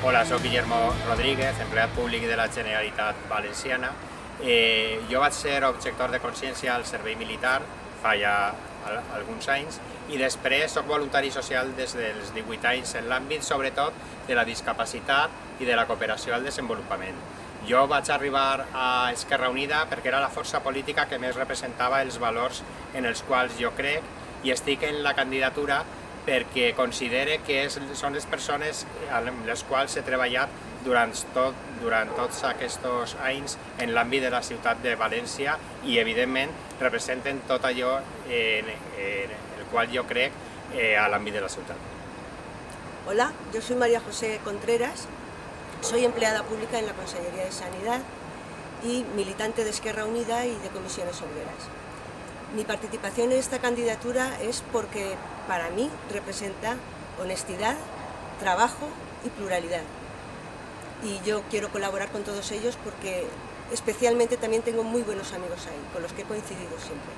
Hola, soc Guillermo Rodríguez, empleat públic de la Generalitat Valenciana. Jo vaig ser objector de consciència al servei militar fa ja alguns anys i després soc voluntari social des dels 18 anys en l'àmbit sobretot de la discapacitat i de la cooperació al desenvolupament. Jo vaig arribar a Esquerra Unida perquè era la força política que més representava els valors en els quals jo crec i estic en la candidatura perquè considere que són les persones amb les quals he treballat durant tots aquests anys en l'àmbit de la ciutat de València i, evidentment, representen tot allò en el qual jo crec a l'àmbit de la ciutat. Hola, yo soy María José Contreras, soy empleada pública en la Consellería de Sanidad y militante de Esquerra Unida y de Comisiones Obreras. Mi participación en esta candidatura es porque para mí representa honestidad, trabajo y pluralidad. Y yo quiero colaborar con todos ellos porque especialmente también tengo muy buenos amigos ahí, con los que he coincidido siempre.